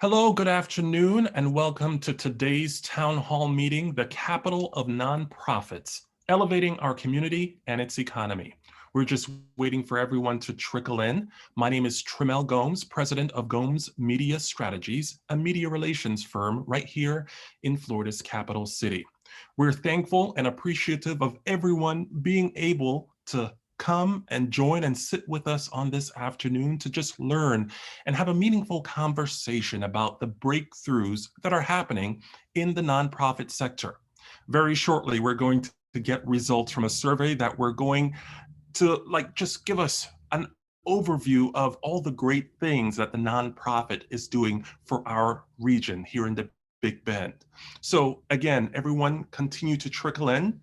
Hello, good afternoon, and welcome to today's town hall meeting, the capital of nonprofits, elevating our community and its economy. We're just waiting for everyone to trickle in. My name is Tramel Gomes, president of Gomes Media Strategies, a media relations firm right here in Florida's capital city. We're thankful and appreciative of everyone being able to come and join and sit with us on this afternoon to just learn and have a meaningful conversation about the breakthroughs that are happening in the nonprofit sector. Very shortly, we're going to get results from a survey that we're going to just give us an overview of all the great things that the nonprofit is doing for our region here in the Big Bend. So again, everyone continue to trickle in.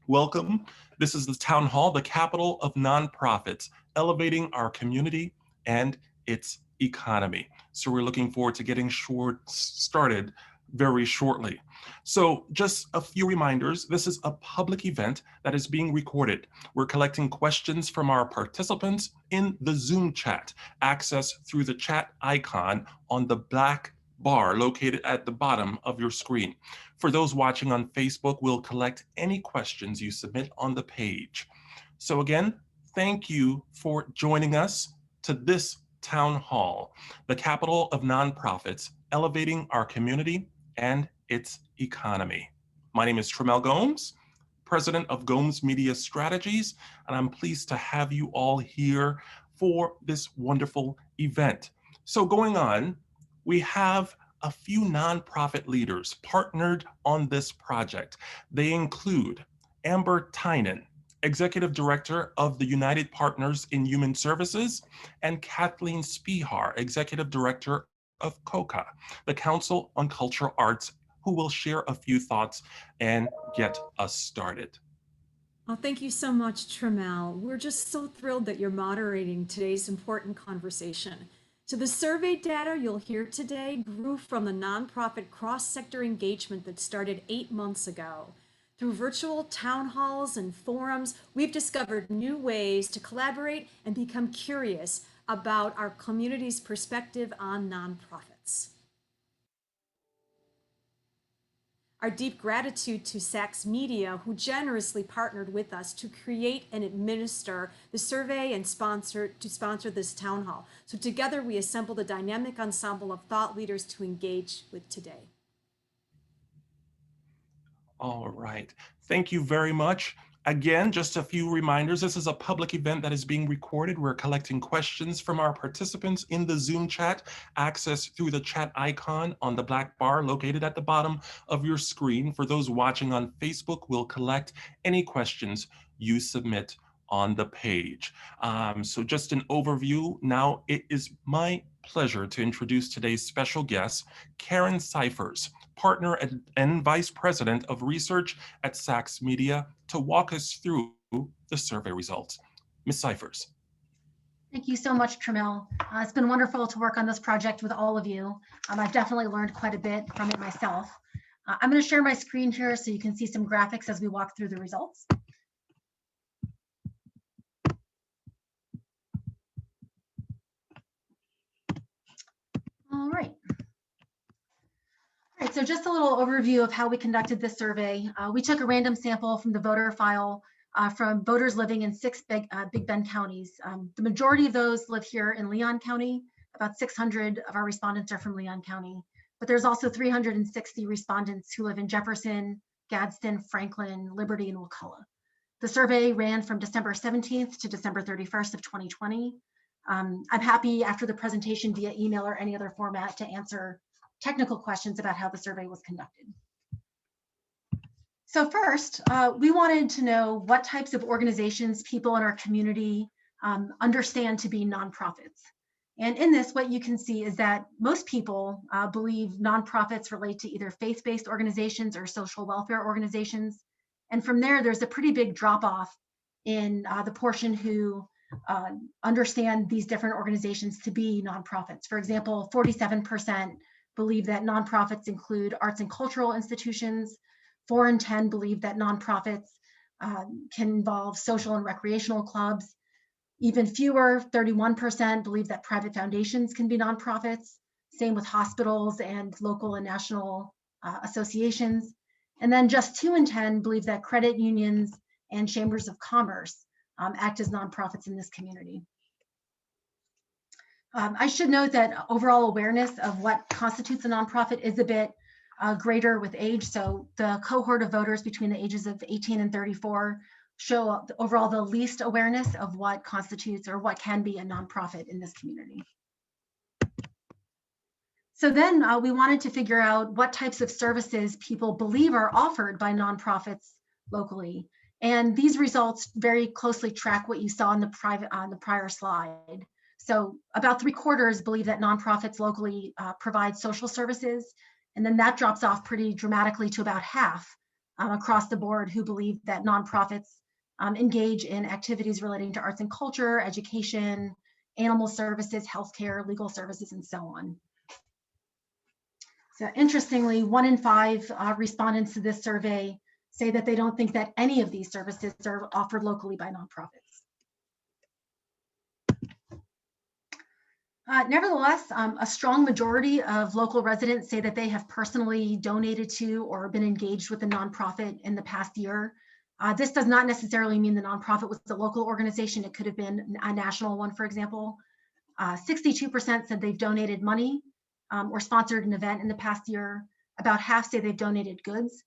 Welcome. This is the Town Hall, the capital of nonprofits, elevating our community and its economy. So we're looking forward to getting started very shortly. So just a few reminders. This is a public event that is being recorded. We're collecting questions from our participants in the Zoom chat, access through the chat icon on the black bar located at the bottom of your screen. For those watching on Facebook, we'll collect any questions you submit on the page. So again, thank you for joining us to this town hall, the capital of nonprofits, elevating our community and its economy. My name is Tramel Gomes, president of Gomes Media Strategies, and I'm pleased to have you all here for this wonderful event. So going on, we have a few nonprofit leaders partnered on this project. They include Amber Tynan, Executive Director of the United Partners in Human Services, and Kathleen Spihar, Executive Director of COCA, the Council on Cultural Arts, who will share a few thoughts and get us started. Oh, thank you so much, Tramel. We're just so thrilled that you're moderating today's important conversation. So the survey data you'll hear today grew from the nonprofit cross-sector engagement that started 8 months ago. Through virtual town halls and forums, we've discovered new ways to collaborate and become curious about our community's perspective on nonprofits. Our deep gratitude to Sachs Media, who generously partnered with us to create and administer the survey and sponsor this town hall. So together we assembled a dynamic ensemble of thought leaders to engage with today. All right. Thank you very much. Again, just a few reminders. This is a public event that is being recorded. We're collecting questions from our participants in the Zoom chat, access through the chat icon on the black bar located at the bottom of your screen. For those watching on Facebook, we'll collect any questions you submit on the page. So just an overview. Now it is my pleasure to introduce today's special guest, Karen Cyphers, partner and vice president of research at Sachs Media, to walk us through the survey results. Ms. Cyphers. Thank you so much, Tramel. It's been wonderful to work on this project with all of you. I've definitely learned quite a bit from it myself. I'm going to share my screen here so you can see some graphics as we walk through the results. All right. All right, so just a little overview of how we conducted this survey. We took a random sample from the voter file from voters living in 6 Big Bend counties. The majority of those live here in Leon County. About 600 of our respondents are from Leon County, but there's also 360 respondents who live in Jefferson, Gadsden, Franklin, Liberty, and Wakulla. The survey ran from December 17th to December 31st of 2020. I'm happy after the presentation via email or any other format to answer technical questions about how the survey was conducted. So first, we wanted to know what types of organizations people in our community understand to be nonprofits. And in this, what you can see is that most people believe nonprofits relate to either faith-based organizations or social welfare organizations. And from there, there's a pretty big drop-off in the portion who understand these different organizations to be nonprofits. For example, 47% believe that nonprofits include arts and cultural institutions. 4 in 10 believe that nonprofits can involve social and recreational clubs. Even fewer, 31%, believe that private foundations can be nonprofits. Same with hospitals and local and national associations. And then just 2 in 10 believe that credit unions and chambers of commerce act as nonprofits in this community. I should note that overall awareness of what constitutes a nonprofit is a bit greater with age. So the cohort of voters between the ages of 18 and 34 show overall the least awareness of what constitutes or what can be a nonprofit in this community. So then we wanted to figure out what types of services people believe are offered by nonprofits locally. And these results very closely track what you saw on the prior slide. So about 3/4 believe that nonprofits locally provide social services. And then that drops off pretty dramatically to about half across the board who believe that nonprofits engage in activities relating to arts and culture, education, animal services, healthcare, legal services, and so on. So interestingly, 1 in 5 respondents to this survey say that they don't think that any of these services are offered locally by nonprofits. Nevertheless, a strong majority of local residents say that they have personally donated to or been engaged with a nonprofit in the past year. This does not necessarily mean the nonprofit was a local organization. It could have been a national one, for example. 62% said they've donated money or sponsored an event in the past year. About half say they've donated goods.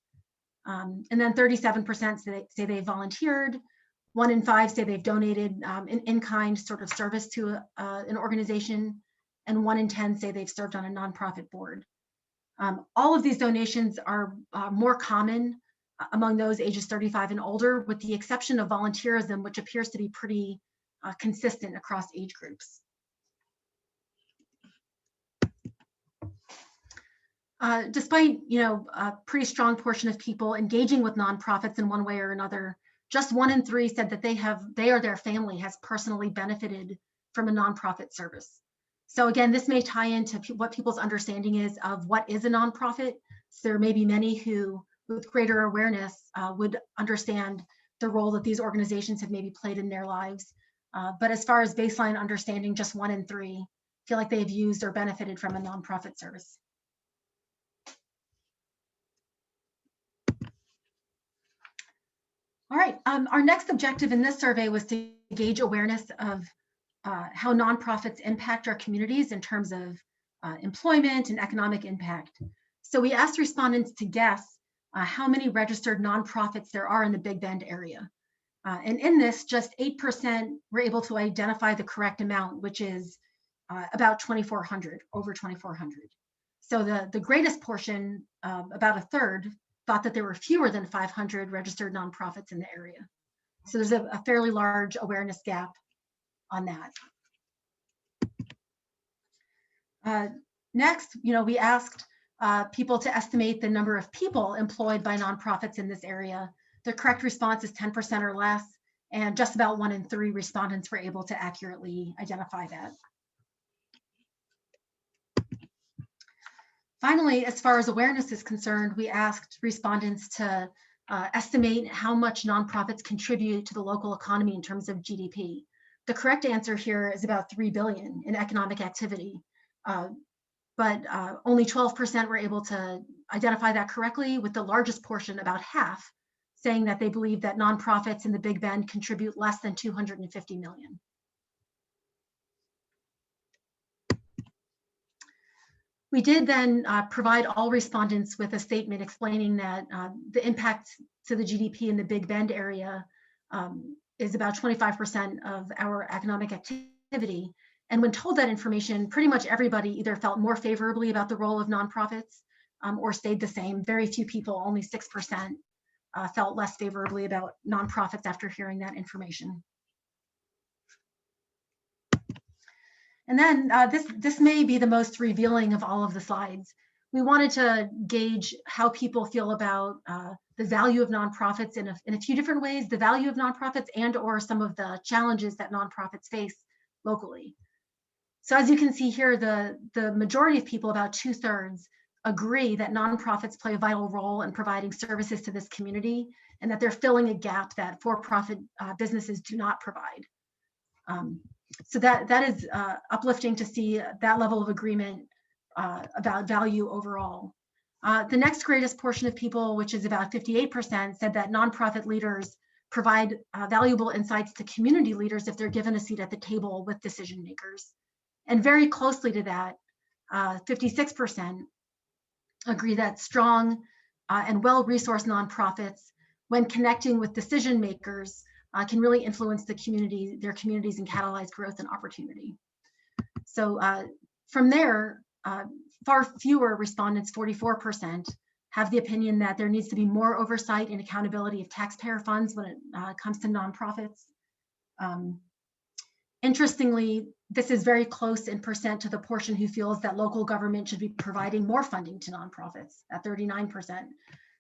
And then 37% say they volunteered. 1 in 5 say they've donated an in-kind sort of service to an organization, and 1 in 10 say they've served on a nonprofit board. All of these donations are more common among those ages 35 and older, with the exception of volunteerism, which appears to be pretty consistent across age groups. Despite a pretty strong portion of people engaging with nonprofits in one way or another, just 1 in 3 said that they or their family has personally benefited from a nonprofit service. So again, this may tie into what people's understanding is of what is a nonprofit. So there may be many who, with greater awareness, would understand the role that these organizations have maybe played in their lives. But as far as baseline understanding, just 1 in 3 feel like they've used or benefited from a nonprofit service. All right, our next objective in this survey was to gauge awareness of how nonprofits impact our communities in terms of employment and economic impact. So we asked respondents to guess how many registered nonprofits there are in the Big Bend area. And in this, just 8% were able to identify the correct amount, which is about 2,400, over 2,400. So the greatest portion, about a third, thought that there were fewer than 500 registered nonprofits in the area. So there's a fairly large awareness gap on that. Next, we asked people to estimate the number of people employed by nonprofits in this area. The correct response is 10% or less, and just about 1 in 3 respondents were able to accurately identify that. Finally, as far as awareness is concerned, we asked respondents to estimate how much nonprofits contribute to the local economy in terms of GDP. The correct answer here is about $3 billion in economic activity, but only 12% were able to identify that correctly, with the largest portion, about half, saying that they believe that nonprofits in the Big Bend contribute less than $250 million. We did then provide all respondents with a statement explaining that the impact to the GDP in the Big Bend area is about 25% of our economic activity. And when told that information, pretty much everybody either felt more favorably about the role of nonprofits or stayed the same. Very few people, only 6%, felt less favorably about nonprofits after hearing that information. And then this may be the most revealing of all of the slides. We wanted to gauge how people feel about the value of nonprofits in a few different ways, the value of nonprofits and or some of the challenges that nonprofits face locally. So as you can see here, the majority of people, about 2/3, agree that nonprofits play a vital role in providing services to this community and that they're filling a gap that for-profit businesses do not provide. So that is uplifting to see that level of agreement about value overall. The next greatest portion of people, which is about 58%, said that nonprofit leaders provide valuable insights to community leaders if they're given a seat at the table with decision makers. And very closely to that, 56% agree that strong and well-resourced nonprofits, when connecting with decision makers, can really influence their communities and catalyze growth and opportunity. So from there, far fewer respondents, 44%, have the opinion that there needs to be more oversight and accountability of taxpayer funds when it comes to nonprofits. Interestingly, this is very close in percent to the portion who feels that local government should be providing more funding to nonprofits at 39%.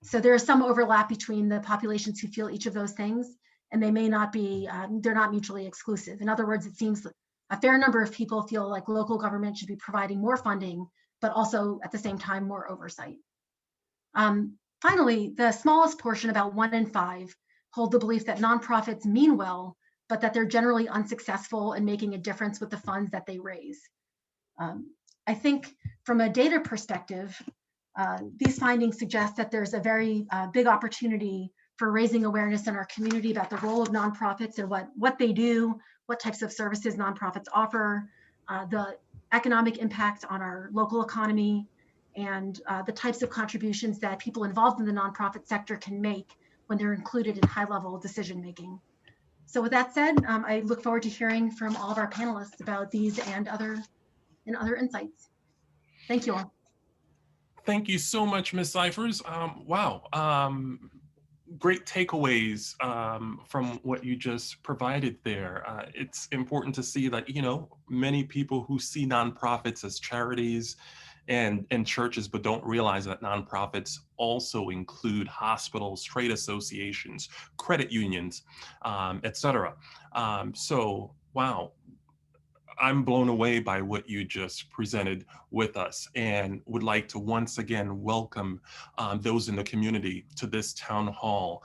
So there is some overlap between the populations who feel each of those things, and they may not be, they're not mutually exclusive. In other words, it seems a fair number of people feel like local government should be providing more funding, but also at the same time, more oversight. Finally, the smallest portion, about 1 in 5, hold the belief that nonprofits mean well, but that they're generally unsuccessful in making a difference with the funds that they raise. I think from a data perspective, these findings suggest that there's a very big opportunity for raising awareness in our community about the role of nonprofits and what they do, what types of services nonprofits offer, the economic impact on our local economy, and the types of contributions that people involved in the nonprofit sector can make when they're included in high-level decision-making. So with that said, I look forward to hearing from all of our panelists about these and other insights. Thank you all. Thank you so much, Ms. Cyphers. Wow, great takeaways from what you just provided there. It's important to see that, you know, many people who see nonprofits as charities and churches, but don't realize that nonprofits also include hospitals, trade associations, credit unions, et cetera. So, wow. I'm blown away by what you just presented with us, and would like to once again welcome those in the community to this town hall,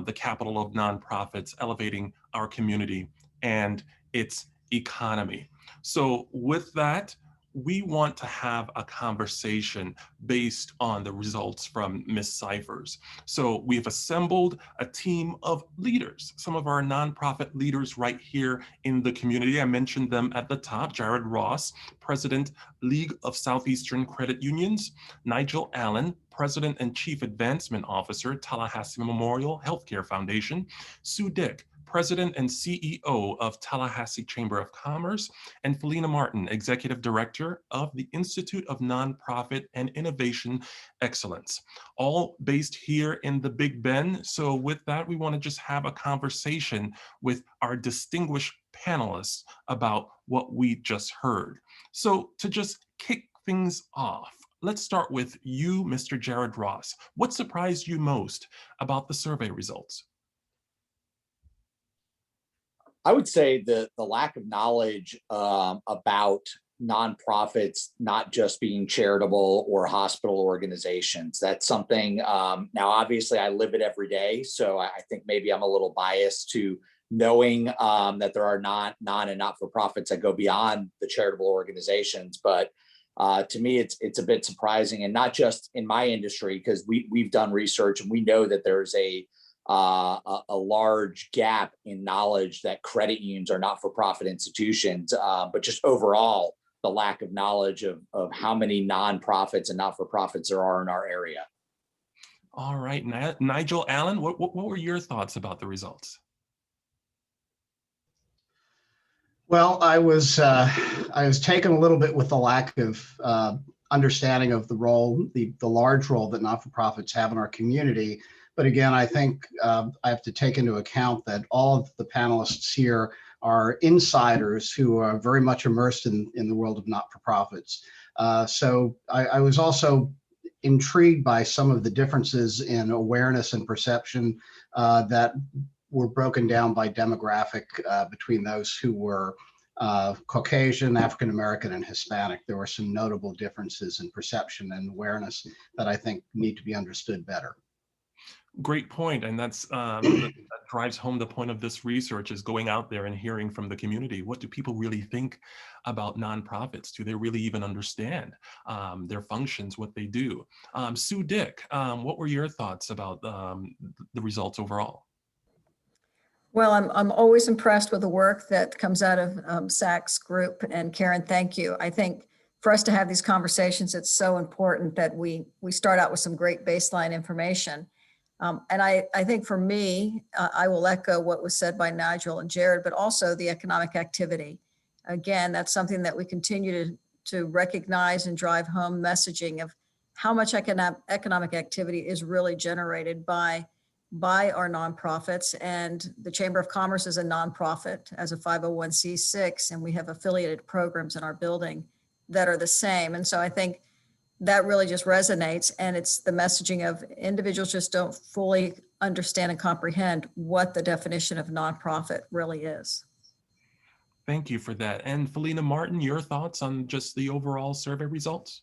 the capital of nonprofits, elevating our community and its economy. So with that, we want to have a conversation based on the results from Ms. Cyphers. So we've assembled a team of leaders, some of our nonprofit leaders right here in the community. I mentioned them at the top: Jared Ross, President, League of Southeastern Credit Unions; Nigel Allen, President and Chief Advancement Officer, Tallahassee Memorial Healthcare Foundation; Sue Dick, President and CEO of Tallahassee Chamber of Commerce; and Felina Martin, Executive Director of the Institute of Nonprofit and Innovation Excellence, all based here in the Big Bend. So with that, we want to just have a conversation with our distinguished panelists about what we just heard. So to just kick things off, let's start with you, Mr. Jared Ross. What surprised you most about the survey results? I would say the lack of knowledge about nonprofits not just being charitable or hospital organizations. That's something, now obviously I live it every day, so I think maybe I'm a little biased to knowing that there are non and not-for-profits that go beyond the charitable organizations. But to me, it's a bit surprising, and not just in my industry, because we've done research and we know that there's a large gap in knowledge that credit unions are not-for-profit institutions, but just overall, the lack of knowledge of how many nonprofits and not-for-profits there are in our area. All right, Nigel Allen, what were your thoughts about the results? Well, I was taken a little bit with the lack of understanding of the role, the large role that not-for-profits have in our community. But again, I think I have to take into account that all of the panelists here are insiders who are very much immersed in the world of not-for-profits. So I was also intrigued by some of the differences in awareness and perception that were broken down by demographic between those who were Caucasian, African American, and Hispanic. There were some notable differences in perception and awareness that I think need to be understood better. Great point, and that drives home the point of this research is going out there and hearing from the community. What do people really think about nonprofits? Do they really even understand their functions, what they do? Sue Dick, what were your thoughts about the results overall? Well, I'm always impressed with the work that comes out of Sachs Group, and Karen, thank you. I think for us to have these conversations, it's so important that we start out with some great baseline information. And I think for me, I will echo what was said by Nigel and Jared, but also the economic activity. Again, that's something that we continue to recognize and drive home messaging of how much economic activity is really generated by our nonprofits. And the Chamber of Commerce is a nonprofit as a 501c6, and we have affiliated programs in our building that are the same. And so I think that really just resonates, and it's the messaging of individuals just don't fully understand and comprehend what the definition of nonprofit really is. Thank you for that. And Felina Martin, your thoughts on just the overall survey results?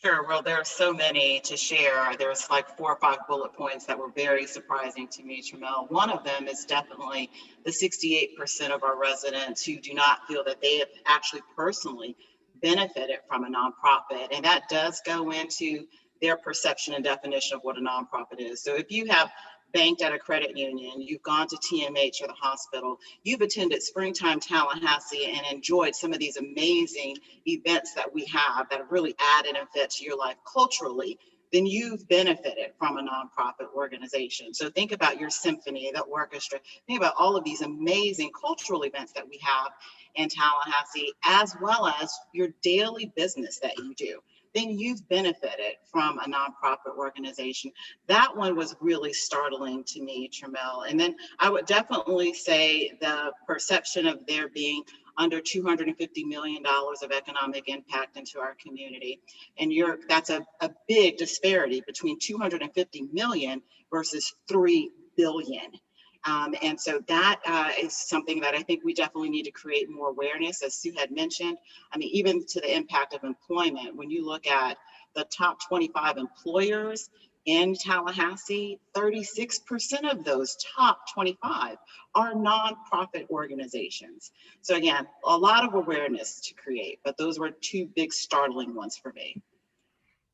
Sure. Well, there are so many to share. There's like 4 or 5 bullet points that were very surprising to me, Tramel. One of them is definitely the 68% of our residents who do not feel that they have actually personally benefited from a nonprofit. And that does go into their perception and definition of what a nonprofit is. So if you have banked at a credit union, you've gone to TMH or the hospital, you've attended Springtime Tallahassee and enjoyed some of these amazing events that we have that have really added and fit to your life culturally, then you've benefited from a nonprofit organization. So think about your symphony, the orchestra, think about all of these amazing cultural events that we have in Tallahassee, as well as your daily business that you do. Then you've benefited from a nonprofit organization. That one was really startling to me, Tramel. And then I would definitely say the perception of there being under $250 million of economic impact into our community. And that's a big disparity between 250 million versus 3 billion. And so that is something that I think we definitely need to create more awareness, as Sue had mentioned. I mean, even to the impact of employment, when you look at the top 25 employers in Tallahassee, 36% of those top 25 are nonprofit organizations. So again, a lot of awareness to create, but those were 2 big startling ones for me.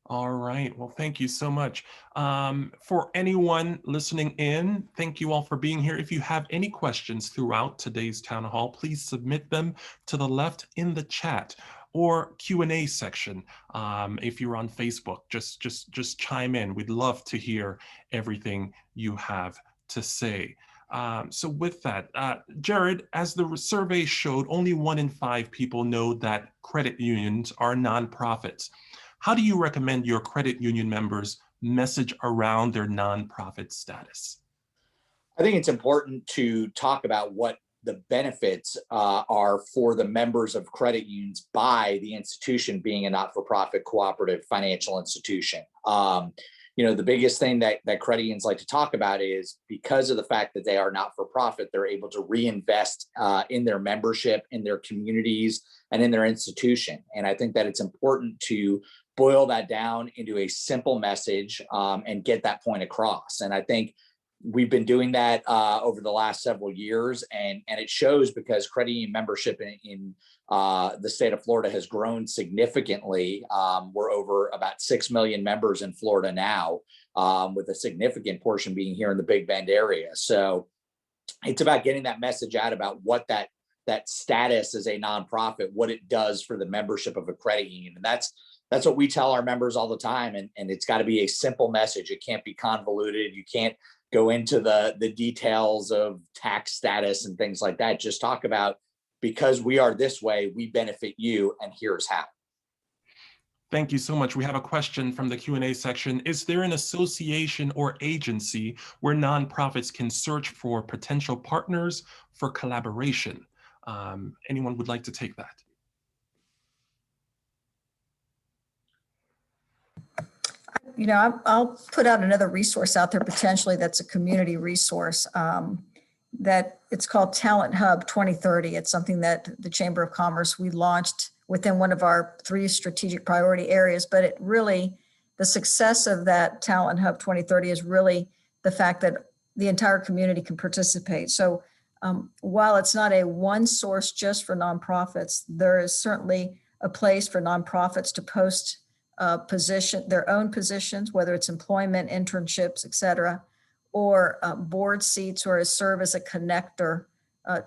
All right. Well, thank you so much. For anyone listening in, thank you all for being here. If you have any questions throughout today's town hall, please submit them to the left in the chat or Q&A section. If you're on Facebook, just chime in. We'd love to hear everything you have to say. So with that, Jared, as the survey showed, only 1 in 5 people know that credit unions are nonprofits. How do you recommend your credit union members message around their nonprofit status? I think it's important to talk about what the benefits are for the members of credit unions by the institution being a not-for-profit cooperative financial institution. The biggest thing that credit unions like to talk about is because of the fact that they are not-for-profit, they're able to reinvest in their membership, in their communities, and in their institution. And I think that it's important to boil that down into a simple message and get that point across. And I think we've been doing that over the last several years, and it shows because credit union membership in the state of Florida has grown significantly. We're over about 6 million members in Florida now, with a significant portion being here in the Big Bend area. So it's about getting that message out about what that status as a nonprofit, what it does for the membership of a credit union. And that's what we tell our members all the time. And it's got to be a simple message. It can't be convoluted. You can't go into the details of tax status and things like that. Just talk about, because we are this way, we benefit you, and here's how. Thank you so much. We have a question from the Q&A section. Is there an association or agency where nonprofits can search for potential partners for collaboration? Anyone would like to take that? I'll put out another resource out there potentially that's a community resource that it's called Talent Hub 2030. It's something that the Chamber of Commerce, we launched within one of our 3 strategic priority areas, but it really, the success of that Talent Hub 2030 is really the fact that the entire community can participate. So while it's not a one source just for nonprofits, there is certainly a place for nonprofits to post their own positions, whether it's employment, internships, et cetera, or board seats, or serve as a connector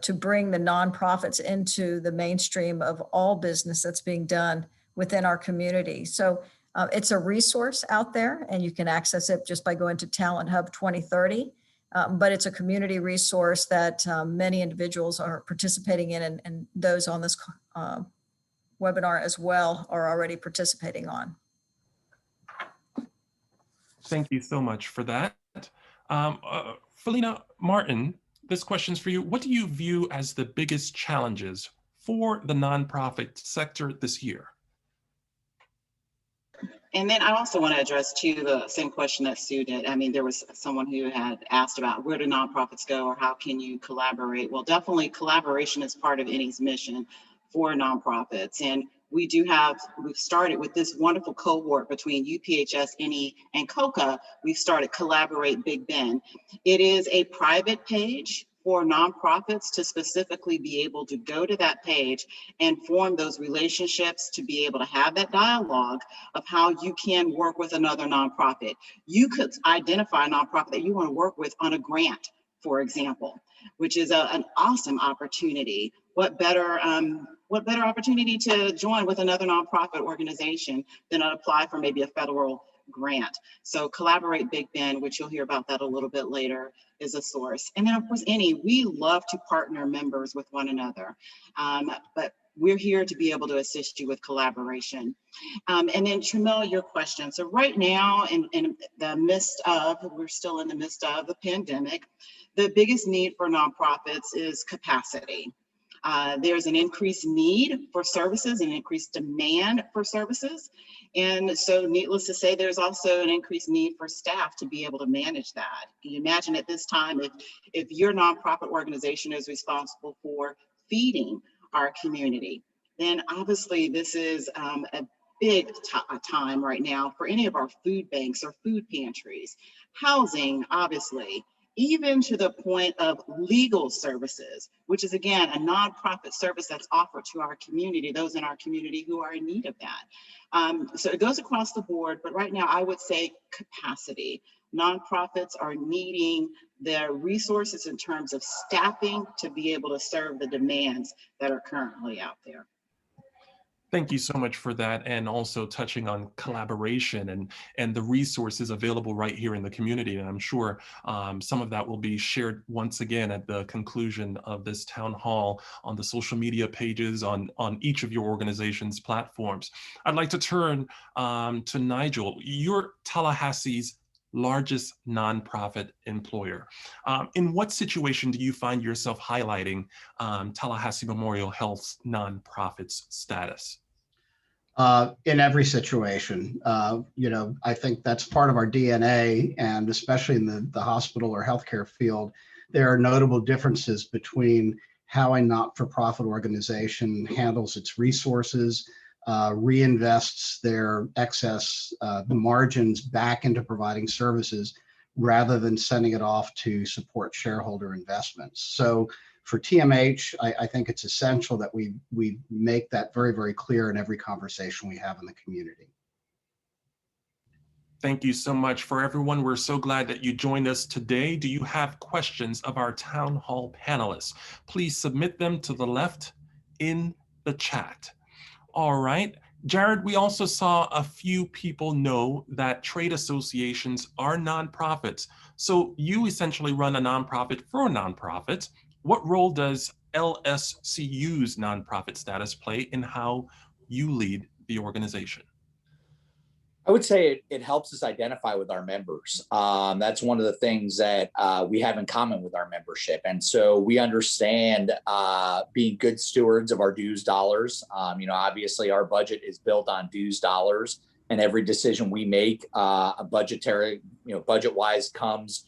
to bring the nonprofits into the mainstream of all business that's being done within our community. So it's a resource out there, and you can access it just by going to Talent Hub 2030. But it's a community resource that many individuals are participating in, and those on this webinar as well are already participating on. Thank you so much for that. Felina Martin, this question's for you. What do you view as the biggest challenges for the nonprofit sector this year? And then I also want to address too the same question that Sue did. I mean, there was someone who had asked about where do nonprofits go, or how can you collaborate? Well, definitely collaboration is part of any's mission for nonprofits. And we've started with this wonderful cohort between UPHS, NE, and COCA. We've started Collaborate Big Bend. It is a private page for nonprofits to specifically be able to go to that page and form those relationships, to be able to have that dialogue of how you can work with another nonprofit. You could identify a nonprofit that you want to work with on a grant, for example, which is an awesome opportunity. What better opportunity to join with another nonprofit organization than to apply for maybe a federal grant? So Collaborate Big Bend, which you'll hear about that a little bit later, is a source. And then of course, we love to partner members with one another, but we're here to be able to assist you with collaboration. And then Tramel, your question. So right now, we're still in the midst of the pandemic, the biggest need for nonprofits is capacity. There's an increased need for services, an increased demand for services. And so needless to say, there's also an increased need for staff to be able to manage that. Can you imagine at this time, if your nonprofit organization is responsible for feeding our community, then obviously this is a big time right now for any of our food banks or food pantries. Housing, obviously, even to the point of legal services, which is again, a nonprofit service that's offered to our community, those in our community who are in need of that. So it goes across the board, but right now I would say capacity. Nonprofits are needing their resources in terms of staffing to be able to serve the demands that are currently out there. Thank you so much for that, and also touching on collaboration and the resources available right here in the community. And I'm sure some of that will be shared once again at the conclusion of this town hall on the social media pages on each of your organization's platforms. I'd like to turn to Nigel. You're Tallahassee's largest nonprofit employer. In what situation do you find yourself highlighting Tallahassee Memorial Health's nonprofit's status? In every situation, I think that's part of our DNA, and especially in the hospital or healthcare field, there are notable differences between how a not-for-profit organization handles its resources, reinvests their excess, the margins back into providing services, rather than sending it off to support shareholder investments. So for TMH, I think it's essential that we make that very, very clear in every conversation we have in the community. Thank you so much. For everyone, we're so glad that you joined us today. Do you have questions of our town hall panelists? Please submit them to the left in the chat. All right. Jared, we also saw a few people know that trade associations are nonprofits. So you essentially run a nonprofit for nonprofits. What role does LSCU's nonprofit status play in how you lead the organization? I would say it helps us identify with our members. That's one of the things that we have in common with our membership. And so we understand being good stewards of our dues dollars. Obviously our budget is built on dues dollars, and every decision we make budget-wise comes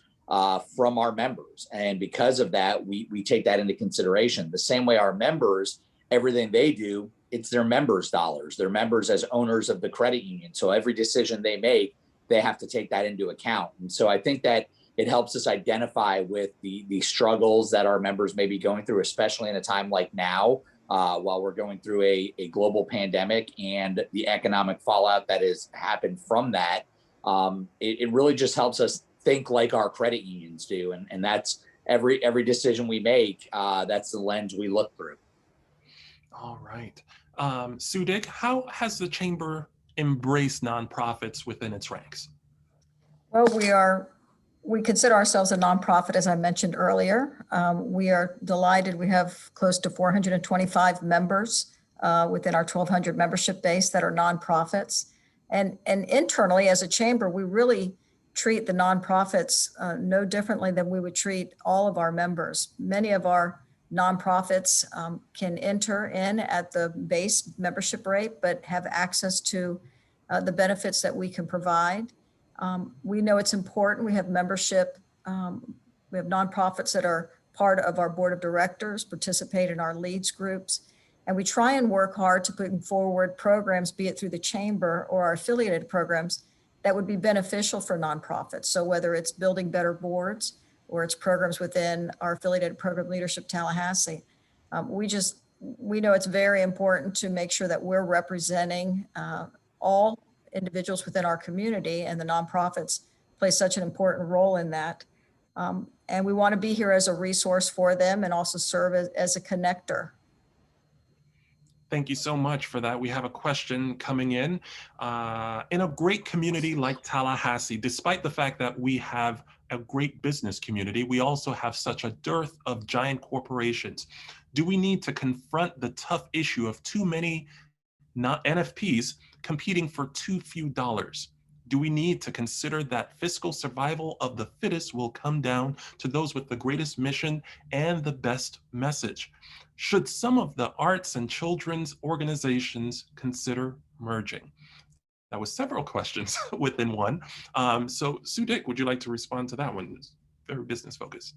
from our members. And because of that, we take that into consideration. The same way our members, everything they do, it's their members' dollars, their members as owners of the credit union. So every decision they make, they have to take that into account. And so I think that it helps us identify with the struggles that our members may be going through, especially in a time like now, while we're going through a global pandemic and the economic fallout that has happened from that. It really just helps us think like our credit unions do. And that's every decision we make, that's the lens we look through. All right. Sudik, how has the chamber embraced nonprofits within its ranks? Well, we consider ourselves a nonprofit, as I mentioned earlier. We are delighted. We have close to 425 members within our 1,200 membership base that are nonprofits. And internally, as a chamber, we really treat the nonprofits no differently than we would treat all of our members. Many of our nonprofits can enter in at the base membership rate, but have access to the benefits that we can provide. We know it's important. We have membership. We have nonprofits that are part of our board of directors, participate in our leads groups, and we try and work hard to put forward programs, be it through the chamber or our affiliated programs, that would be beneficial for nonprofits. So whether it's building better boards or it's programs within our affiliated program Leadership Tallahassee, we know it's very important to make sure that we're representing all individuals within our community, and the nonprofits play such an important role in that. And we want to be here as a resource for them and also serve as a connector. Thank you so much for that. We have a question coming in. In a great community like Tallahassee, despite the fact that we have a great business community, we also have such a dearth of giant corporations. Do we need to confront the tough issue of too many NFPs competing for too few dollars? Do we need to consider that fiscal survival of the fittest will come down to those with the greatest mission and the best message? Should some of the arts and children's organizations consider merging? That was several questions within one. So Sudik, would you like to respond to that one? It's very business focused.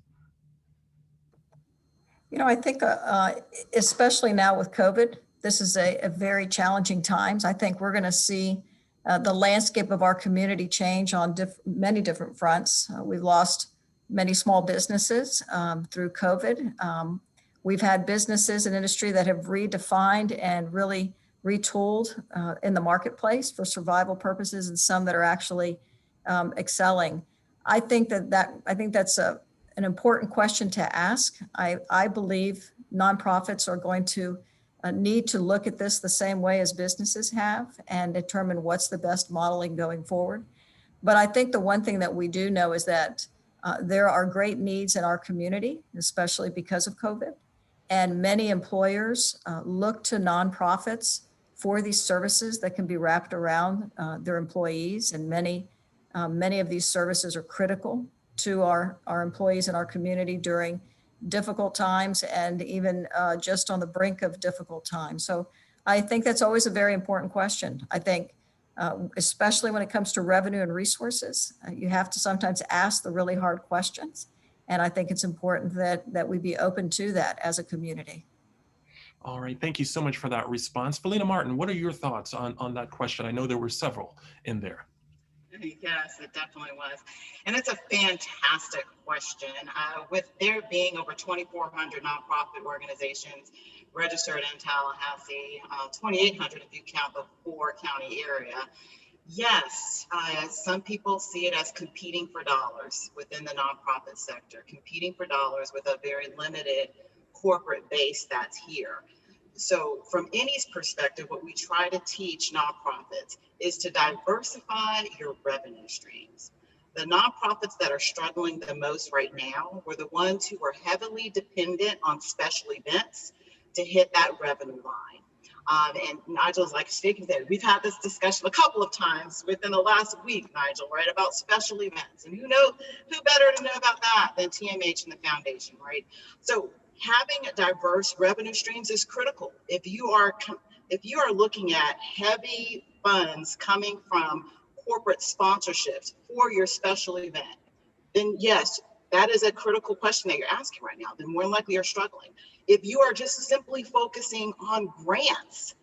You know, I think especially now with COVID, this is a very challenging times. I think we're going to see the landscape of our community change on many different fronts. We've lost many small businesses through COVID. We've had businesses and industry that have redefined and really retooled in the marketplace for survival purposes, and some that are actually excelling. I think that's an important question to ask. I believe nonprofits are going to need to look at this the same way as businesses have and determine what's the best modeling going forward. But I think the one thing that we do know is that there are great needs in our community, especially because of COVID. And many employers look to nonprofits for these services that can be wrapped around their employees. And many of these services are critical to our employees in our community during difficult times and even just on the brink of difficult times. So I think that's always a very important question. I think especially when it comes to revenue and resources, you have to sometimes ask the really hard questions. And I think it's important that we be open to that as a community. All right, thank you so much for that response. Felina Martin, what are your thoughts on that question? I know there were several in there. Yes, it definitely was. And it's a fantastic question. With there being over 2,400 nonprofit organizations registered in Tallahassee, 2,800 if you count the 4-county area. Yes, some people see it as competing for dollars within the nonprofit sector, competing for dollars with a very limited corporate base that's here. So from any's perspective, what we try to teach nonprofits is to diversify your revenue streams. The nonprofits that are struggling the most right now were the ones who were heavily dependent on special events to hit that revenue line. And Nigel's like speaking there. We've had this discussion a couple of times within the last week, Nigel, right, about special events. And who better to know about that than TMH and the foundation, right? So having a diverse revenue streams is critical. If you are looking at heavy funds coming from corporate sponsorships for your special event, then yes, that is a critical question that you're asking right now. Then more likely you're struggling. If you are just simply focusing on grants,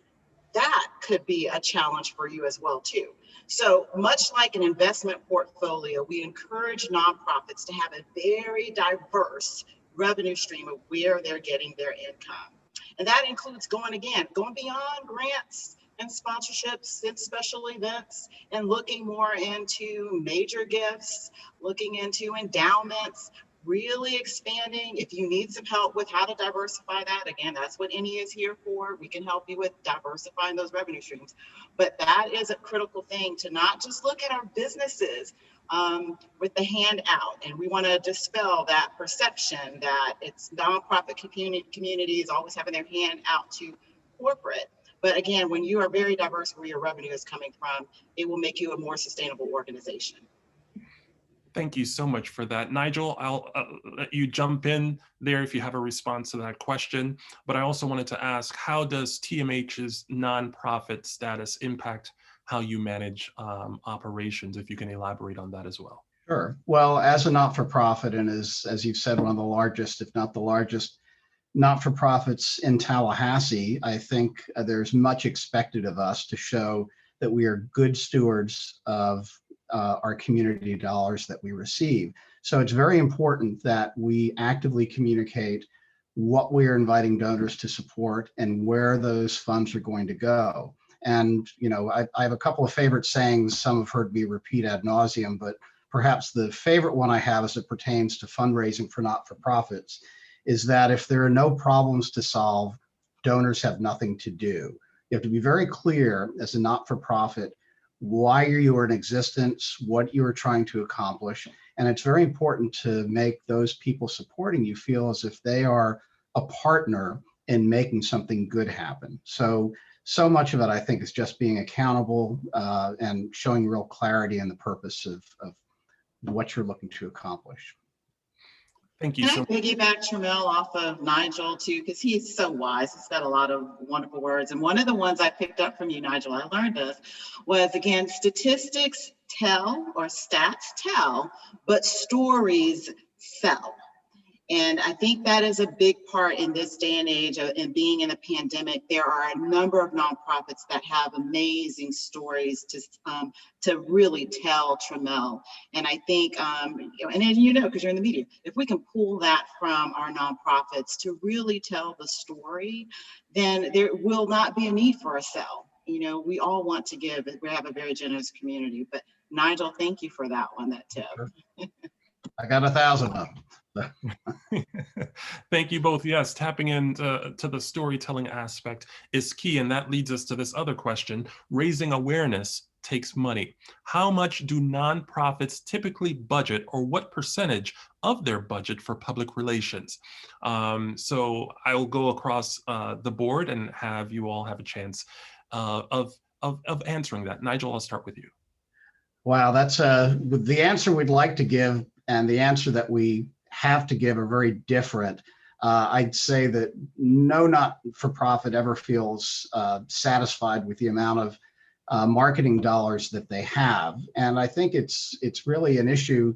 that could be a challenge for you as well too. So much like an investment portfolio, we encourage nonprofits to have a very diverse revenue stream of where they're getting their income. And that includes going beyond grants and sponsorships and special events and looking more into major gifts, looking into endowments, really expanding. If you need some help with how to diversify that, again, that's what NE is here for. We can help you with diversifying those revenue streams. But that is a critical thing, to not just look at our businesses with the hand out. And we want to dispel that perception that it's nonprofit communities always having their hand out to corporate. But again, when you are very diverse where your revenue is coming from, it will make you a more sustainable organization. Thank you so much for that. Nigel, I'll let you jump in there if you have a response to that question. But I also wanted to ask, how does TMH's nonprofit status impact how you manage operations, if you can elaborate on that as well? Sure. Well, as a not-for-profit, and as you've said, one of the largest, if not the largest, not-for-profits in Tallahassee, I think there's much expected of us to show that we are good stewards of our community dollars that we receive. So it's very important that we actively communicate what we are inviting donors to support and where those funds are going to go. And, you know, I have a couple of favorite sayings some have heard me repeat ad nauseum, but perhaps the favorite one I have as it pertains to fundraising for not-for-profits is that if there are no problems to solve, donors have nothing to do. You have to be very clear as a not-for-profit why you are in existence, what you are trying to accomplish. And it's very important to make those people supporting you feel as if they are a partner in making something good happen. So much of it, I think, is just being accountable and showing real clarity in the purpose of what you're looking to accomplish. Thank you so much. Can I piggyback, Tramel, off of Nigel too, because he's so wise. He's got a lot of wonderful words. And one of the ones I picked up from you, Nigel, I learned this, was again, statistics tell, or stats tell, but stories sell. And I think that is a big part in this day and age of, and being in a pandemic. There are a number of nonprofits that have amazing stories to really tell, Tramel. And I think, and then, you know, because you're in the media, if we can pull that from our nonprofits to really tell the story, then there will not be a need for a sell. You know, we all want to give. We have a very generous community. But Nigel, thank you for that one, that tip. Sure. I got 1,000 of them. Thank you both. Yes, tapping into the storytelling aspect is key. And that leads us to this other question. Raising awareness takes money. How much do nonprofits typically budget, or what percentage of their budget for public relations? So I'll go across the board and have you all have a chance of answering that. Nigel, I'll start with you. Wow, that's the answer we'd like to give, and the answer that we have to give are very different. I'd say that no not-for-profit ever feels satisfied with the amount of marketing dollars that they have. And I think it's really an issue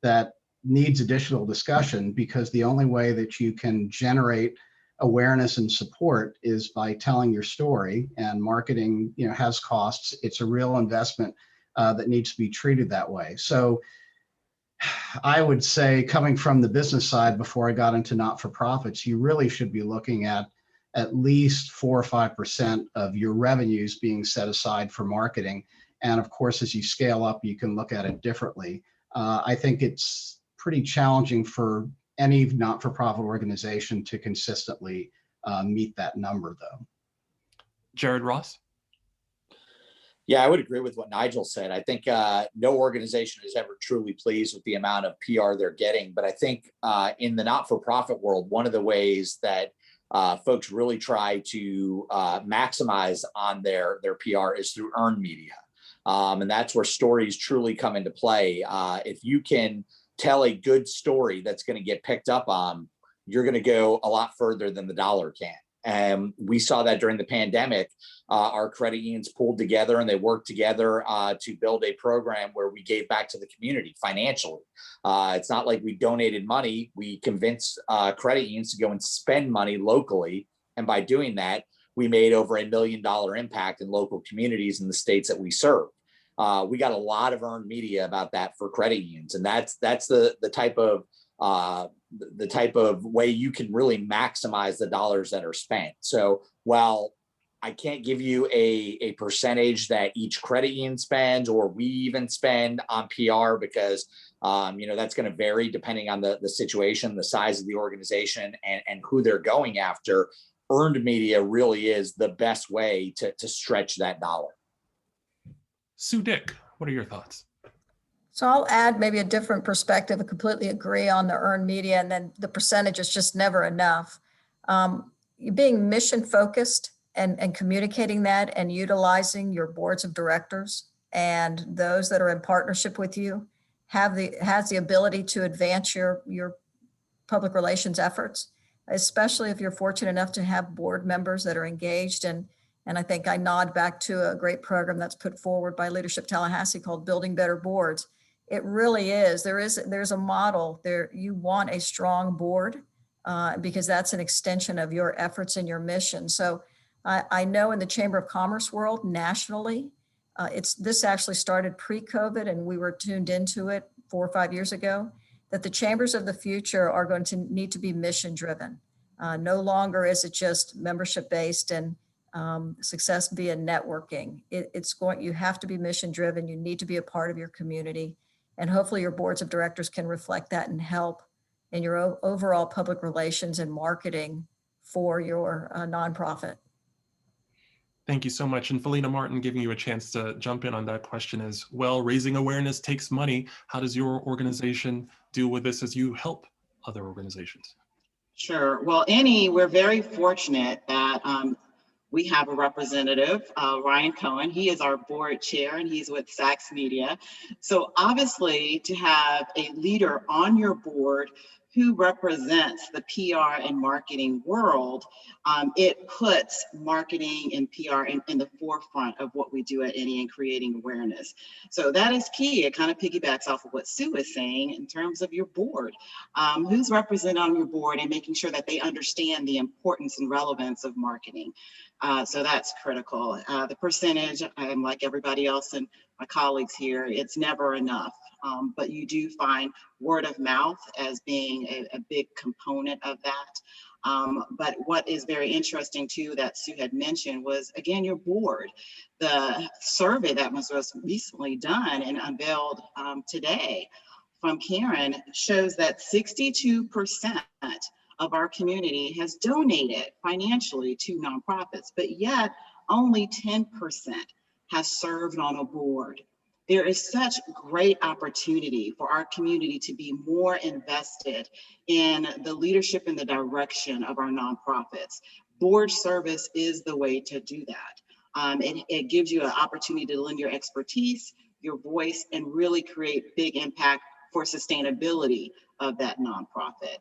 that needs additional discussion, because the only way that you can generate awareness and support is by telling your story, and marketing, you know, has costs. It's a real investment that needs to be treated that way. So I would say, coming from the business side before I got into not-for-profits, you really should be looking at least 4 or 5% of your revenues being set aside for marketing. And of course, as you scale up, you can look at it differently. I think it's pretty challenging for any not-for-profit organization to consistently meet that number, though. Jared Ross? Yeah, I would agree with what Nigel said. I think no organization is ever truly pleased with the amount of PR they're getting. But I think in the not-for-profit world, one of the ways that folks really try to maximize on their PR is through earned media. And that's where stories truly come into play. If you can tell a good story that's going to get picked up on, you're going to go a lot further than the dollar can. And we saw that during the pandemic. Our credit unions pulled together and they worked together to build a program where we gave back to the community financially. It's not like we donated money. We convinced credit unions to go and spend money locally. And by doing that, we made over $1 million impact in local communities in the states that we serve. we got a lot of earned media about that for credit unions, and that's the type of way you can really maximize the dollars that are spent. So while I can't give you a percentage that each credit union spends or we even spend on PR, because that's going to vary depending on the situation, the size of the organization, and who they're going after. Earned media really is the best way to stretch that dollar. Sue Dick, what are your thoughts? So I'll add maybe a different perspective. I completely agree on the earned media, and then the percentage is just never enough. Being mission focused and communicating that and utilizing your boards of directors and those that are in partnership with you has the ability to advance your public relations efforts, especially if you're fortunate enough to have board members that are engaged. And I think I nod back to a great program that's put forward by Leadership Tallahassee called Building Better Boards. It really is. There's a model there. You want a strong board because that's an extension of your efforts and your mission. So I know in the Chamber of Commerce world nationally, this actually started pre-COVID, and we were tuned into it 4 or 5 years ago, that the chambers of the future are going to need to be mission driven. No longer is it just membership based and success via networking. You have to be mission driven. You need to be a part of your community, and hopefully your boards of directors can reflect that and help in your overall public relations and marketing for your nonprofit. Thank you so much. And Felina Martin, giving you a chance to jump in on that question as well. Raising awareness takes money. How does your organization deal with this as you help other organizations? Sure. Well, we're very fortunate that we have a representative, Ryan Cohen. He is our board chair and he's with Sachs Media. So obviously to have a leader on your board who represents the PR and marketing world, it puts marketing and PR in the forefront of what we do at NE and creating awareness. So that is key. It kind of piggybacks off of what Sue is saying in terms of your board. Who's represented on your board and making sure that they understand the importance and relevance of marketing. So that's critical. The percentage, I'm like everybody else and my colleagues here, it's never enough. But you do find word of mouth as being a big component of that. But what is very interesting too that Sue had mentioned was, again, your board. The survey that was recently done and unveiled today from Karen shows that 62% of our community has donated financially to nonprofits, but yet only 10% has served on a board. There is such great opportunity for our community to be more invested in the leadership and the direction of our nonprofits. Board service is the way to do that. It gives you an opportunity to lend your expertise, your voice, and really create big impact for sustainability of that nonprofit.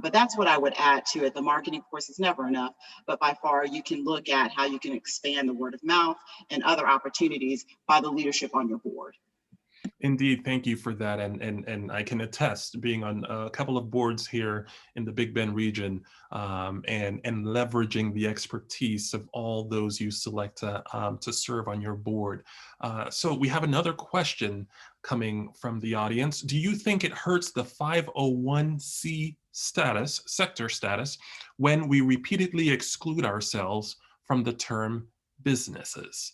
But that's what I would add to it. The marketing, of course, is never enough, but by far you can look at how you can expand the word of mouth and other opportunities by the leadership on your board. Indeed, thank you for that. And I can attest, being on a couple of boards here in the Big Bend region and leveraging the expertise of all those you select to serve on your board. So we have another question coming from the audience. Do you think it hurts the 501c sector status when we repeatedly exclude ourselves from the term businesses?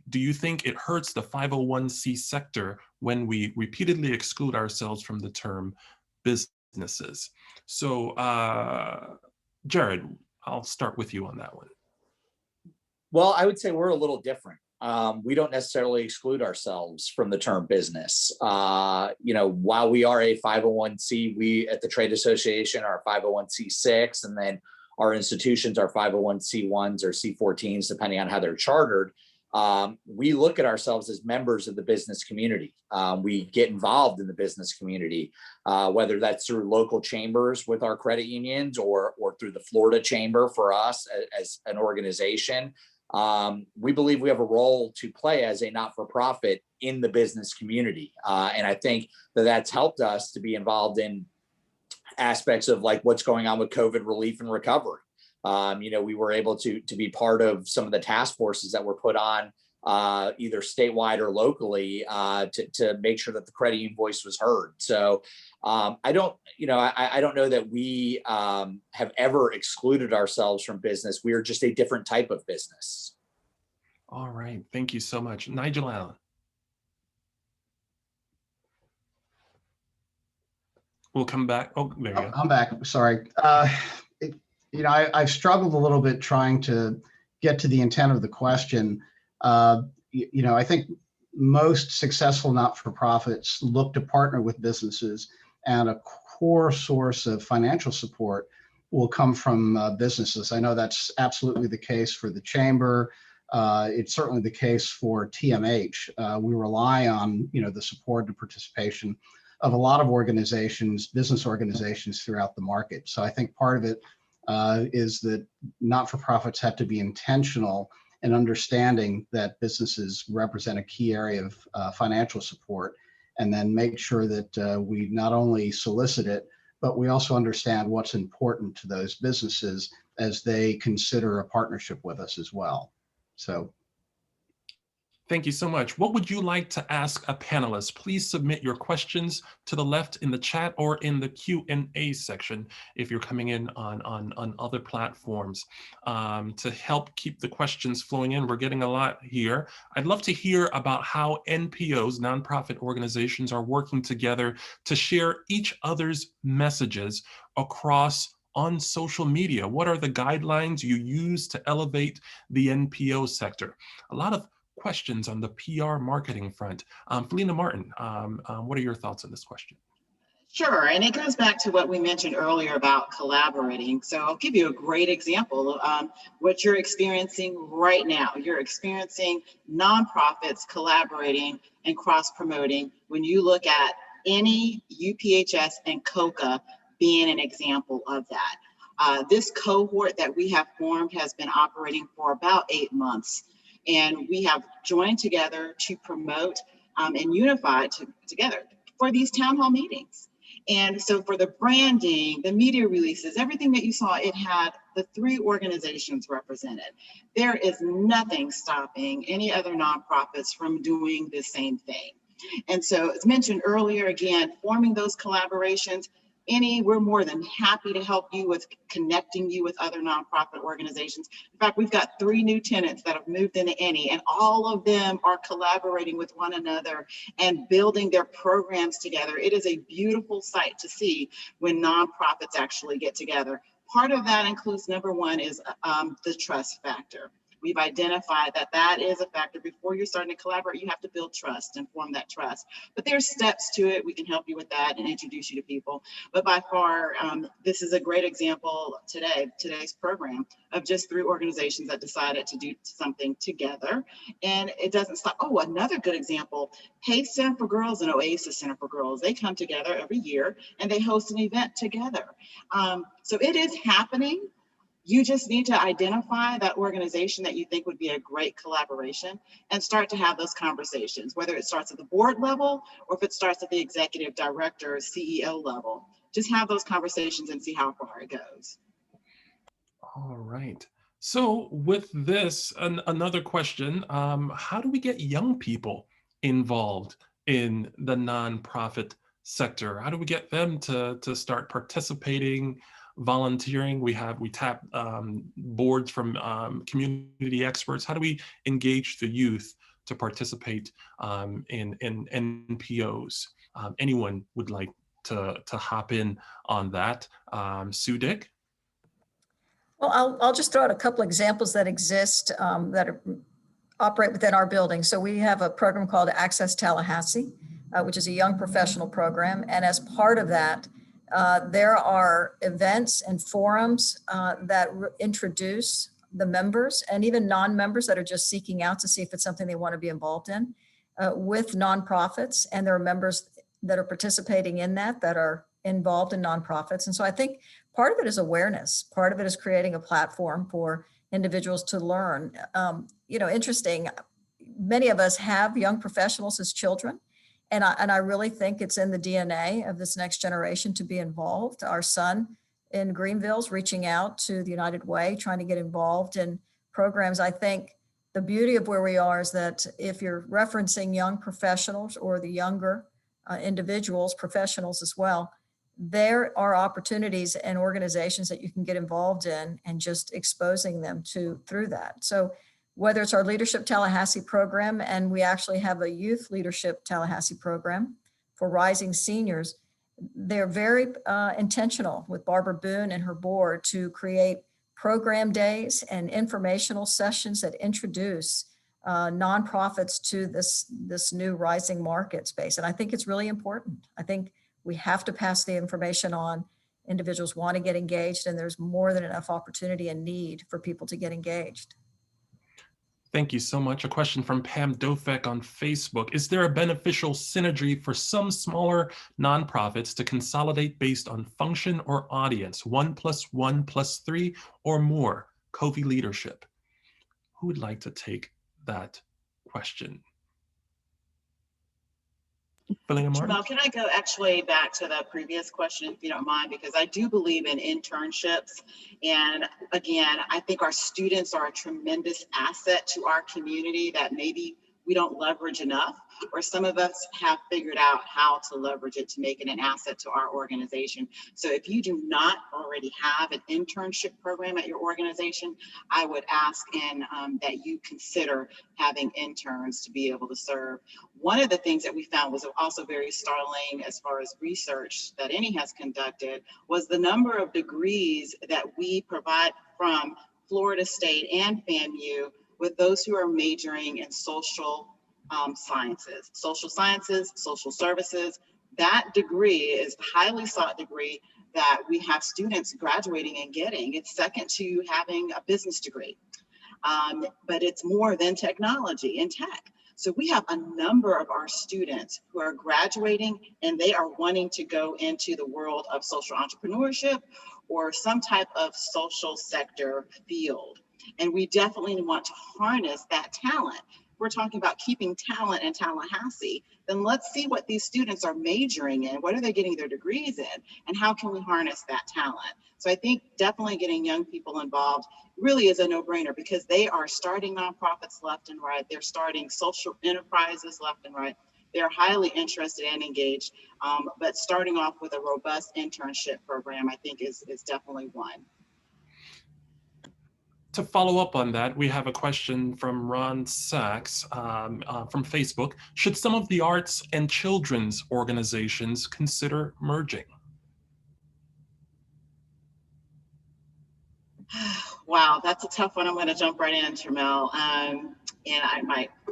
Do you think it hurts the 501c sector when we repeatedly exclude ourselves from the term businesses? So, Jared, I'll start with you on that one. Well, I would say we're a little different. We don't necessarily exclude ourselves from the term business. While we are a 501c, we at the Trade Association are 501c6, and then our institutions are 501c1s or C14s, depending on how they're chartered. We look at ourselves as members of the business community. We get involved in the business community, whether that's through local chambers with our credit unions or through the Florida Chamber for us as an organization. We believe we have a role to play as a not-for-profit in the business community. And I think that's helped us to be involved in aspects of like what's going on with COVID relief and recovery. We were able to be part of some of the task forces that were put on either statewide or locally, to make sure that the credit union voice was heard. So I don't know that we have ever excluded ourselves from business. We are just a different type of business. All right. Thank you so much. Nigel Allen. We'll come back. Oh, there you go. I'm back. Sorry. I've struggled a little bit trying to get to the intent of the question. I think most successful not-for-profits look to partner with businesses, and a core source of financial support will come from businesses. I know that's absolutely the case for the Chamber. It's certainly the case for TMH. We rely on, the support and participation of a lot of organizations, business organizations throughout the market. So I think part of it is that not-for-profits have to be intentional in understanding that businesses represent a key area of financial support, and then make sure that we not only solicit it, but we also understand what's important to those businesses as they consider a partnership with us as well. So. Thank you so much. What would you like to ask a panelist? Please submit your questions to the left in the chat or in the Q&A section if you're coming in on other platforms. To help keep the questions flowing in, we're getting a lot here. I'd love to hear about how NPOs, nonprofit organizations, are working together to share each other's messages across on social media. What are the guidelines you use to elevate the NPO sector? A lot of questions on the PR marketing front. Felina Martin, what are your thoughts on this question? Sure, and it goes back to what we mentioned earlier about collaborating. So I'll give you a great example of what you're experiencing right now. You're experiencing nonprofits collaborating and cross-promoting when you look at any UPHS and COCA being an example of that. This cohort that we have formed has been operating for about 8 months. And we have joined together to promote and unify together for these town hall meetings. And so for the branding, the media releases, everything that you saw, it had the 3 organizations represented. There is nothing stopping any other nonprofits from doing the same thing. And so as mentioned earlier, again, forming those collaborations, we're more than happy to help you with connecting you with other nonprofit organizations. In fact, we've got 3 new tenants that have moved into any, and all of them are collaborating with one another and building their programs together. It is a beautiful sight to see when nonprofits actually get together. Part of that includes, number 1, is the trust factor. We've identified that is a factor. Before you're starting to collaborate, you have to build trust and form that trust. But there's steps to it. We can help you with that and introduce you to people. But by far, this is a great example today's program, of just 3 organizations that decided to do something together. And it doesn't stop. Oh, another good example, PACE Center for Girls and Oasis Center for Girls. They come together every year and they host an event together. So it is happening. You just need to identify that organization that you think would be a great collaboration and start to have those conversations, whether it starts at the board level or if it starts at the executive director, CEO level. Just have those conversations and see how far it goes. All right. So with this, another question, how do we get young people involved in the nonprofit sector? How do we get them to start participating, volunteering? We tap boards from community experts. How do we engage the youth to participate in NPOs? Anyone would like to hop in on that? Sue Dick? Well, I'll just throw out a couple examples that exist operate within our building. So we have a program called Access Tallahassee, which is a young professional program. And as part of that, there are events and forums that introduce the members and even non-members that are just seeking out to see if it's something they want to be involved in with nonprofits. And there are members that are participating in that are involved in nonprofits. And so I think part of it is awareness. Part of it is creating a platform for individuals to learn. Interesting, many of us have young professionals as children. And I really think it's in the DNA of this next generation to be involved. Our son in Greenville is reaching out to the United Way, trying to get involved in programs. I think the beauty of where we are is that if you're referencing young professionals or the younger individuals, professionals as well, there are opportunities and organizations that you can get involved in and just exposing them to through that. So whether it's our Leadership Tallahassee program, and we actually have a Youth Leadership Tallahassee program for rising seniors, they're very intentional with Barbara Boone and her board to create program days and informational sessions that introduce nonprofits to this new rising market space. And I think it's really important. I think we have to pass the information on. Individuals want to get engaged, and there's more than enough opportunity and need for people to get engaged. Thank you so much. A question from Pam Dofek on Facebook. Is there a beneficial synergy for some smaller nonprofits to consolidate based on function or audience, 1 + 1 + 3 or more? Covey leadership. Who would like to take that question? Philina Martin? Well, can I go actually back to the previous question, if you don't mind, because I do believe in internships. And again, I think our students are a tremendous asset to our community that maybe we don't leverage enough, or some of us have figured out how to leverage it to make it an asset to our organization. So if you do not already have an internship program at your organization, I would ask that you consider having interns to be able to serve. One of the things that we found was also very startling as far as research that NE has conducted was the number of degrees that we provide from Florida State and FAMU with those who are majoring in social sciences, social services. That degree is a highly sought degree that we have students graduating and getting. It's second to having a business degree, but it's more than technology and tech. So we have a number of our students who are graduating and they are wanting to go into the world of social entrepreneurship or some type of social sector field. And we definitely want to harness that talent. We're talking about keeping talent in Tallahassee, then let's see what these students are majoring in. What are they getting their degrees in? And how can we harness that talent? So I think definitely getting young people involved really is a no-brainer because they are starting nonprofits left and right. They're starting social enterprises left and right. They're highly interested and engaged, but starting off with a robust internship program, I think is definitely one. To follow up on that, we have a question from Ron Sachs from Facebook. Should some of the arts and children's organizations consider merging? Wow, that's a tough one. I'm going to jump right in, Tramel.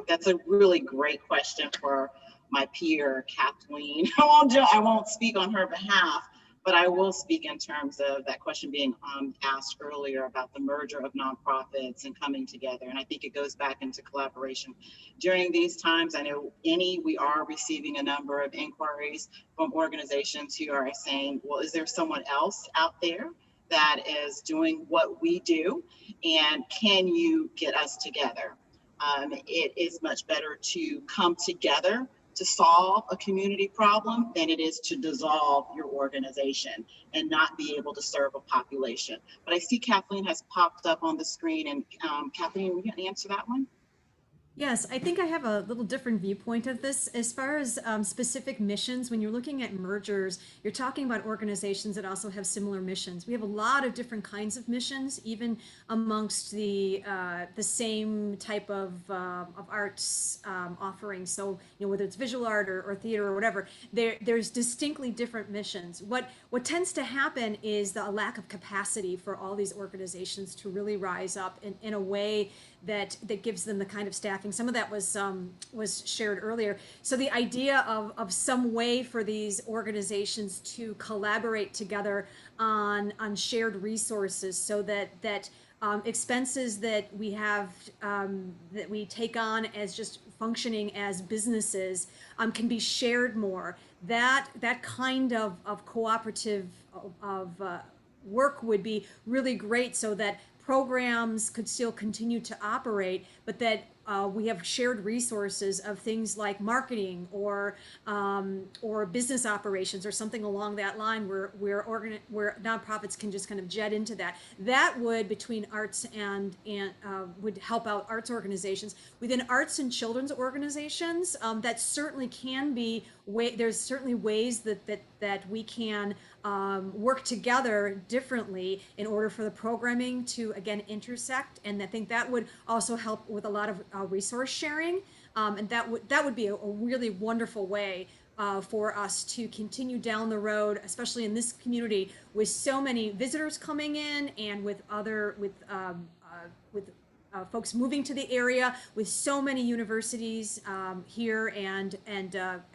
That's a really great question for my peer, Kathleen. I won't speak on her behalf, but I will speak in terms of that question being asked earlier about the merger of nonprofits and coming together. And I think it goes back into collaboration. During these times, I know we are receiving a number of inquiries from organizations who are saying, well, is there someone else out there that is doing what we do? And can you get us together? It is much better to come together to solve a community problem than it is to dissolve your organization and not be able to serve a population. But I see Kathleen has popped up on the screen, and Kathleen, will you answer that one? Yes, I think I have a little different viewpoint of this. As far as specific missions, when you're looking at mergers, you're talking about organizations that also have similar missions. We have a lot of different kinds of missions, even amongst the same type of arts offerings. So, whether it's visual art or theater or whatever, there's distinctly different missions. What tends to happen is the lack of capacity for all these organizations to really rise up in a way that gives them the kind of staffing. Some of that was shared earlier. So the idea of some way for these organizations to collaborate together on shared resources, so that expenses that we have that we take on as just functioning as businesses can be shared more. That kind of cooperative work would be really great, so that programs could still continue to operate, but that we have shared resources of things like marketing or business operations or something along that line where nonprofits can just kind of jet into that. That would, between arts and would help out arts organizations. Within arts and children's organizations, that certainly can be there's certainly ways that we can work together differently in order for the programming to again intersect, and I think that would also help with a lot of resource sharing, and that would be a really wonderful way for us to continue down the road, especially in this community with so many visitors coming in and with folks moving to the area, with so many universities here and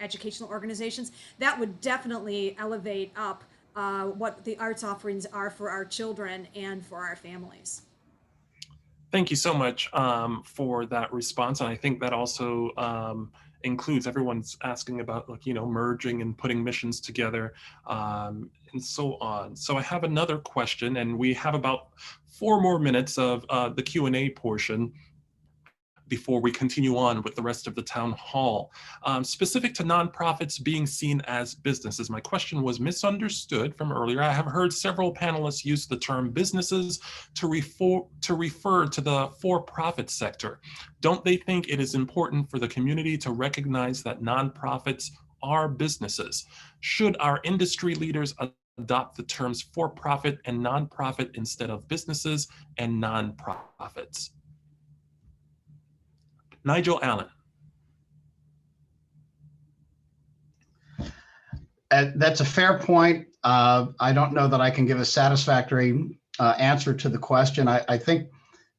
educational organizations. That would definitely elevate up what the arts offerings are for our children and for our families. Thank you so much for that response. And I think that also includes, everyone's asking about, like, merging and putting missions together and so on. So I have another question, and we have about 4 more minutes of the Q&A portion before we continue on with the rest of the town hall. Specific to nonprofits being seen as businesses, my question was misunderstood from earlier. I have heard several panelists use the term businesses to refer to the for-profit sector. Don't they think it is important for the community to recognize that nonprofits are businesses? Should our industry leaders adopt the terms for-profit and nonprofit instead of businesses and nonprofits? Nigel Allen. That's a fair point. I don't know that I can give a satisfactory answer to the question. I think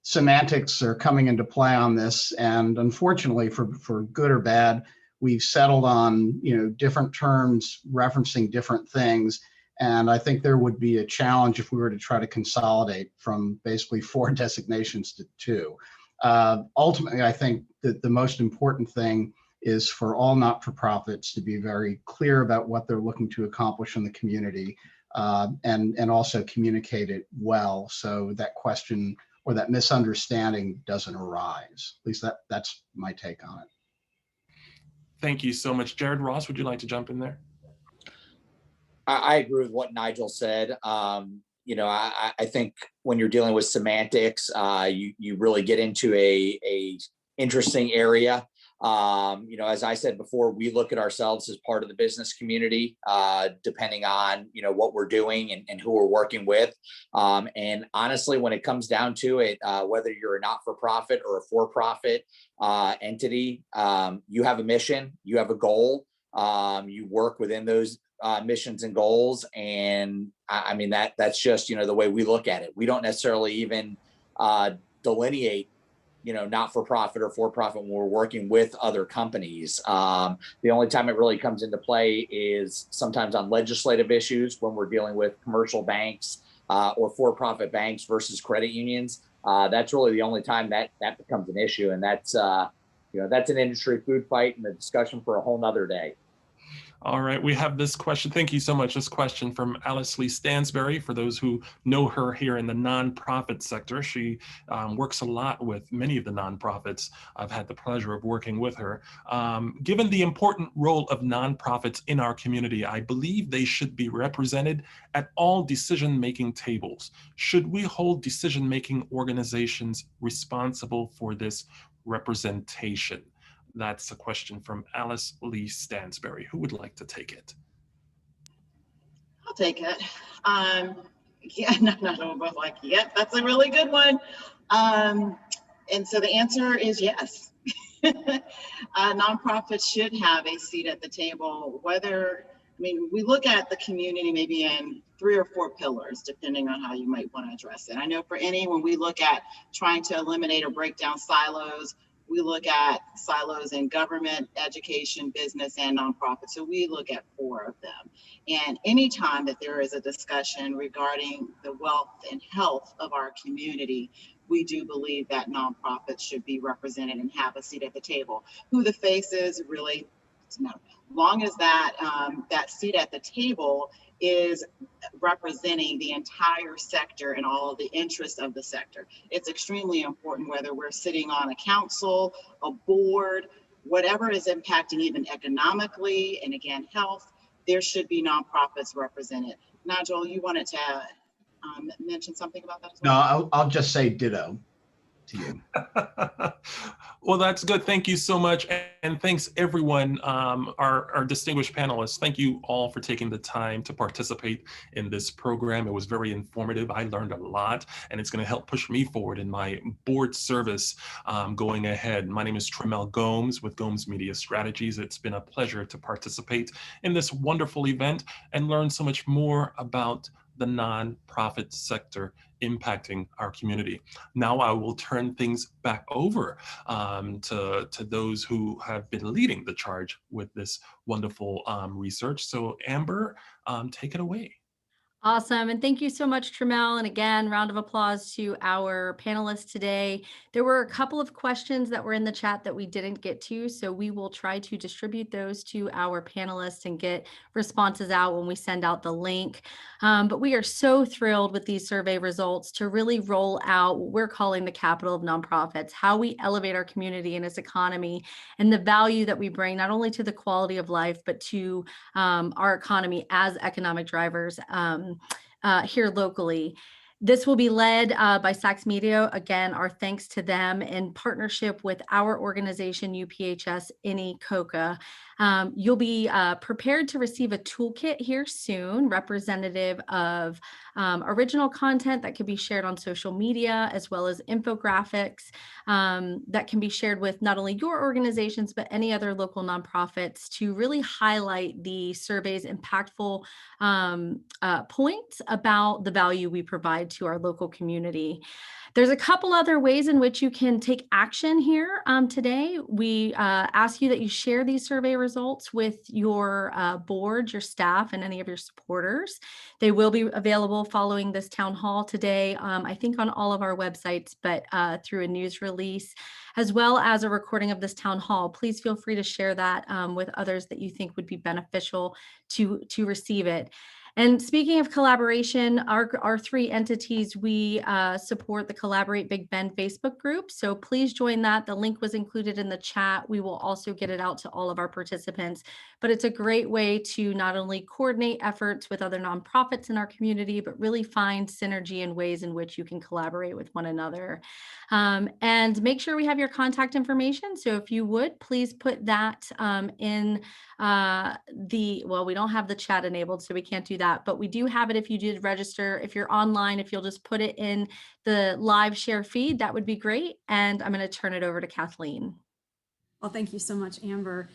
semantics are coming into play on this, and unfortunately, for good or bad, we've settled on different terms referencing different things. And I think there would be a challenge if we were to try to consolidate from basically 4 designations to 2. Ultimately, I think that the most important thing is for all not-for-profits to be very clear about what they're looking to accomplish in the community, and also communicate it well, so that question or that misunderstanding doesn't arise. At least that's my take on it. Thank you so much. Jared Ross, would you like to jump in there? I agree with what Nigel said. I think when you're dealing with semantics, you really get into a interesting area. As I said before, we look at ourselves as part of the business community, depending on, what we're doing and who we're working with. And honestly, when it comes down to it, whether you're a not-for-profit or a for-profit entity, you have a mission, you have a goal, you work within those missions and goals. And I mean, that's just, the way we look at it. We don't necessarily even delineate, not-for-profit or for-profit when we're working with other companies. The only time it really comes into play is sometimes on legislative issues when we're dealing with commercial banks or for-profit banks versus credit unions. That's really the only time that becomes an issue. And that's an industry food fight and a discussion for a whole nother day. All right, we have this question. Thank you so much. This question from Alice Lee Stansberry. For those who know her here in the nonprofit sector, she works a lot with many of the nonprofits. I've had the pleasure of working with her. Given the important role of nonprofits in our community, I believe they should be represented at all decision-making tables. Should we hold decision-making organizations responsible for this representation? That's a question from Alice Lee Stansberry. Who would like to take it? I'll take it. We're both like, yep, that's a really good one. And so the answer is yes. Nonprofits should have a seat at the table, we look at the community maybe in 3 or 4 pillars, depending on how you might want to address it. I know when we look at trying to eliminate or break down silos, we look at silos in government, education, business, and nonprofit. So we look at 4 of them. And anytime that there is a discussion regarding the wealth and health of our community, we do believe that nonprofits should be represented and have a seat at the table. Who the face is really doesn't matter. Long as that seat at the table is representing the entire sector and all of the interests of the sector. It's extremely important whether we're sitting on a council, a board, whatever is impacting even economically, and again, health, there should be nonprofits represented. Nigel, you wanted to mention something about that as No, well? I'll just say ditto to you. Well, that's good. Thank you so much. And thanks everyone, our distinguished panelists. Thank you all for taking the time to participate in this program. It was very informative. I learned a lot, and it's going to help push me forward in my board service going ahead. My name is Tremel Gomes with Gomes Media Strategies. It's been a pleasure to participate in this wonderful event and learn so much more about the nonprofit sector impacting our community. Now I will turn things back over to those who have been leading the charge with this wonderful research. So Amber, take it away. Awesome. And thank you so much, Tramel. And again, round of applause to our panelists today. There were a couple of questions that were in the chat that we didn't get to, so we will try to distribute those to our panelists and get responses out when we send out the link. But we are so thrilled with these survey results to really roll out what we're calling the capital of nonprofits, how we elevate our community and its economy, and the value that we bring not only to the quality of life, but to our economy as economic drivers here locally. This will be led by Sachs Media. Again, our thanks to them in partnership with our organization, UPHS INI COCA. You'll be prepared to receive a toolkit here soon, representative of original content that could be shared on social media, as well as infographics that can be shared with not only your organizations, but any other local nonprofits to really highlight the survey's impactful points about the value we provide to our local community. There's a couple other ways in which you can take action here today. We ask you that you share these survey results with your board, your staff, and any of your supporters. They will be available following this town hall today, I think on all of our websites, but through a news release, as well as a recording of this town hall. Please feel free to share that with others that you think would be beneficial to receive it. And speaking of collaboration, our three entities, we support the Collaborate Big Bend Facebook group. So please join that. The link was included in the chat. We will also get it out to all of our participants. But it's a great way to not only coordinate efforts with other nonprofits in our community, but really find synergy and ways in which you can collaborate with one another. And make sure we have your contact information. So if you would, please put that in well, we don't have the chat enabled, so we can't do that, but we do have it if you did register. If you're online, if you'll just put it in the live share feed, that would be great. And I'm going to turn it over to Kathleen. Well, thank you so much, Amber.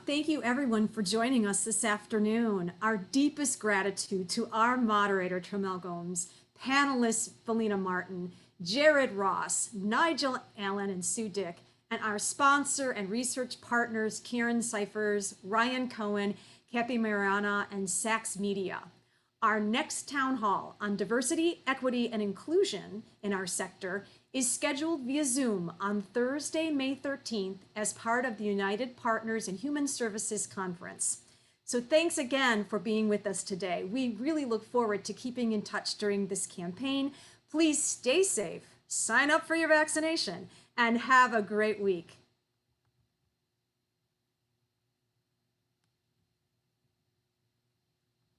Thank you everyone for joining us this afternoon. Our deepest gratitude to our moderator, Tremel Gomes, panelists, Felina Martin, Jared Ross, Nigel Allen, and Sue Dick, and our sponsor and research partners, Kieran Cyphers, Ryan Cohen, Cappy Mariana, and Sachs Media. Our next town hall on diversity, equity, and inclusion in our sector is scheduled via Zoom on Thursday, May 13th as part of the United Partners in Human Services Conference. So thanks again for being with us today. We really look forward to keeping in touch during this campaign. Please stay safe, sign up for your vaccination, and have a great week.